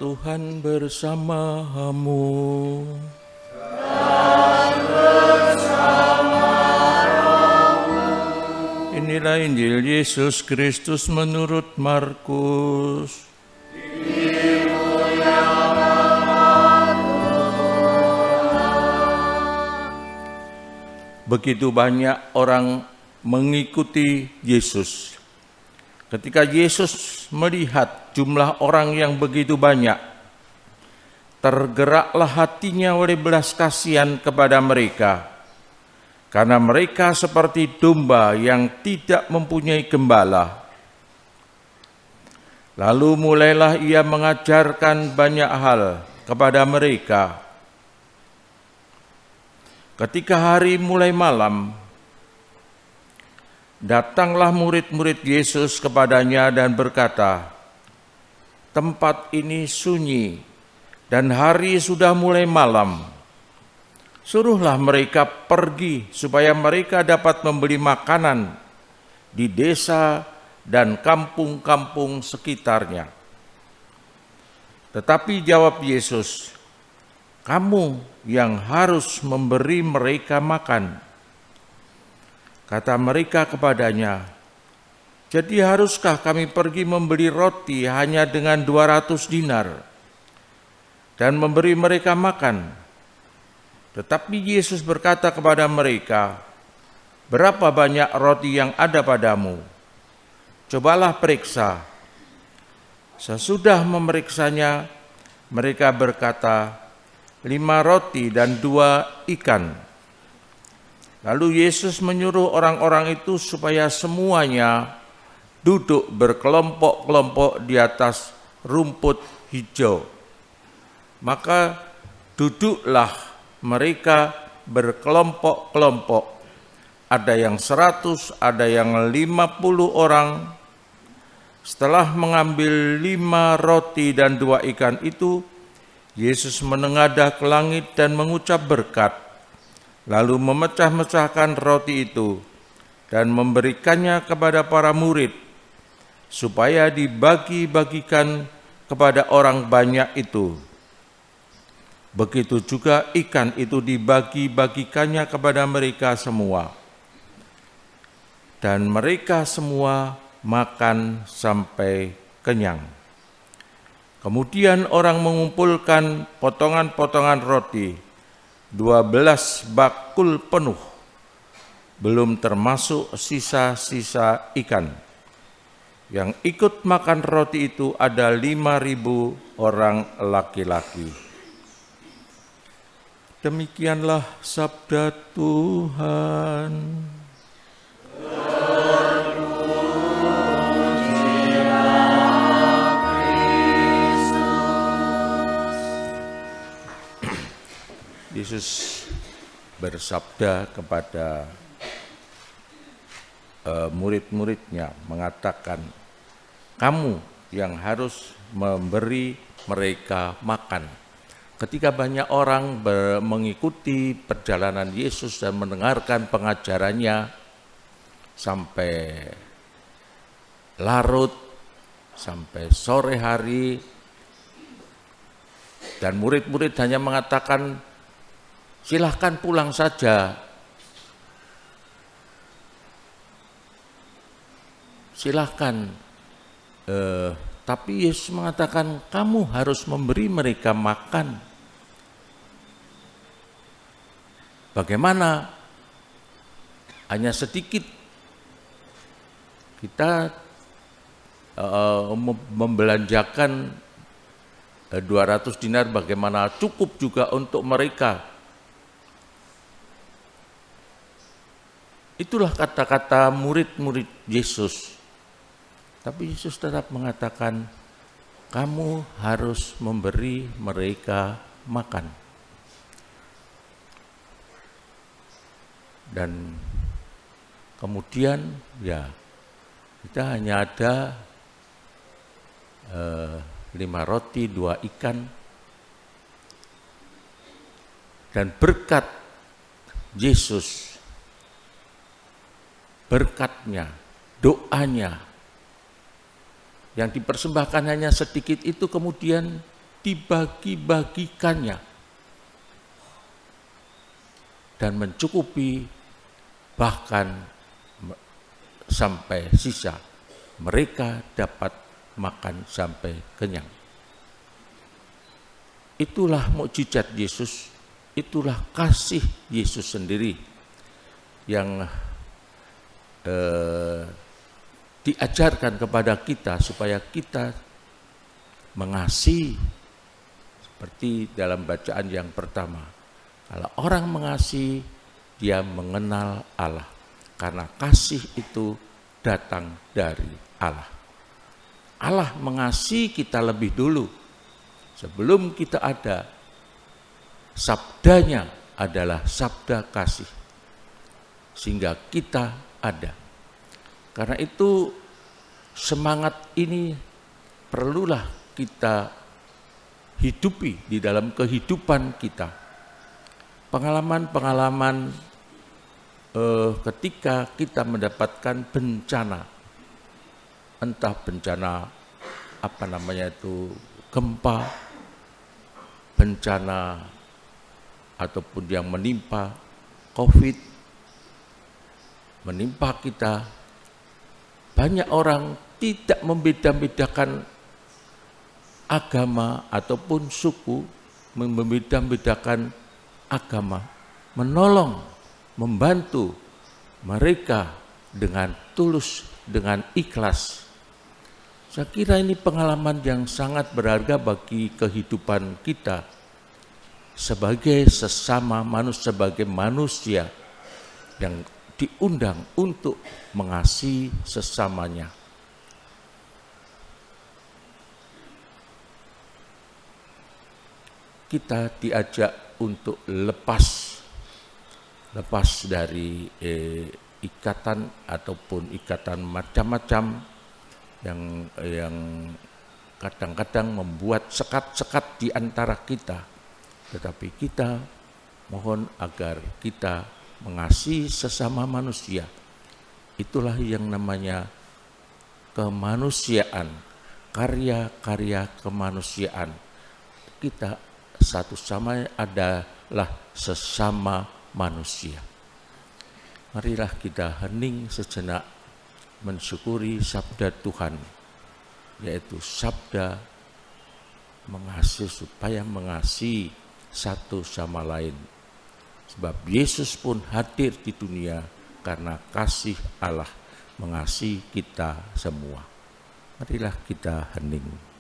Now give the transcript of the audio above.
Tuhan bersamamu. Inilah Injil Yesus Kristus menurut Markus. Begitu banyak orang mengikuti Yesus. Ketika Yesus melihat jumlah orang yang begitu banyak, tergeraklah hatinya oleh belas kasihan kepada mereka, karena mereka seperti domba yang tidak mempunyai gembala. Lalu mulailah ia mengajarkan banyak hal kepada mereka. Ketika hari mulai malam, datanglah murid-murid Yesus kepadanya dan berkata, "Tempat ini sunyi dan hari sudah mulai malam. Suruhlah mereka pergi supaya mereka dapat membeli makanan di desa dan kampung-kampung sekitarnya." Tetapi jawab Yesus, "Kamu yang harus memberi mereka makan." Kata mereka kepadanya, "Jadi haruskah kami pergi membeli roti hanya dengan 200 dinar dan memberi mereka makan?" Tetapi Yesus berkata kepada mereka, "Berapa banyak roti yang ada padamu? Cobalah periksa." Sesudah memeriksanya, mereka berkata, 5 roti dan 2 ikan. Lalu Yesus menyuruh orang-orang itu supaya semuanya duduk berkelompok-kelompok di atas rumput hijau. Maka duduklah mereka berkelompok-kelompok. Ada yang 100, ada yang 50 orang. Setelah mengambil 5 roti dan 2 ikan itu, Yesus menengadah ke langit dan mengucap berkat. Lalu memecah-mecahkan roti itu dan memberikannya kepada para murid supaya dibagi-bagikan kepada orang banyak itu. Begitu juga ikan itu dibagi-bagikannya kepada mereka semua. Dan mereka semua makan sampai kenyang. Kemudian orang mengumpulkan potongan-potongan roti, 12 bakul penuh, belum termasuk sisa-sisa ikan. Yang ikut makan roti itu ada 5.000 orang laki-laki. Demikianlah sabda Tuhan. Yesus bersabda kepada murid-muridnya, mengatakan, "Kamu yang harus memberi mereka makan." Ketika banyak orang mengikuti perjalanan Yesus dan mendengarkan pengajarannya sampai larut, sampai sore hari, dan murid-murid hanya mengatakan, "Silahkan pulang saja. Silahkan." Tapi Yesus mengatakan, "Kamu harus memberi mereka makan." Bagaimana? Hanya sedikit. Kita membelanjakan 200 dinar, bagaimana cukup juga untuk mereka. Itulah kata-kata murid-murid Yesus. Tapi Yesus tetap mengatakan, "Kamu harus memberi mereka makan." Dan kemudian ya kita hanya ada 5 roti, 2 ikan. Dan berkat Yesus, berkatnya, doanya, yang dipersembahkan hanya sedikit itu kemudian dibagi-bagikannya dan mencukupi, bahkan sampai sisa. Mereka dapat makan sampai kenyang. Itulah mukjizat Yesus, itulah kasih Yesus sendiri yang diajarkan kepada kita supaya kita mengasihi. Seperti dalam bacaan yang pertama, kalau orang mengasihi, dia mengenal Allah, karena kasih itu datang dari Allah. Allah mengasihi kita lebih dulu. Sebelum kita ada, sabdanya adalah sabda kasih, sehingga kita ada. Karena itu semangat ini perlulah kita hidupi di dalam kehidupan kita. Pengalaman-pengalaman ketika kita mendapatkan bencana, entah bencana gempa, bencana ataupun yang menimpa COVID, menimpa kita, banyak orang tidak membeda-bedakan agama ataupun suku, membeda-bedakan agama, menolong, membantu mereka dengan tulus, dengan ikhlas. Saya kira ini pengalaman yang sangat berharga bagi kehidupan kita sebagai sesama manusia, sebagai manusia yang diundang untuk mengasihi sesamanya. Kita diajak untuk lepas dari ikatan ataupun ikatan macam-macam yang kadang-kadang membuat sekat-sekat di antara kita. Tetapi kita mohon agar kita mengasihi sesama manusia. Itulah yang namanya kemanusiaan, karya-karya kemanusiaan. Kita satu sama adalah sesama manusia. Marilah kita hening sejenak mensyukuri sabda Tuhan, yaitu sabda mengasihi, supaya mengasihi satu sama lain. Sebab Yesus pun hadir di dunia karena kasih Allah mengasihi kita semua. Marilah kita hening.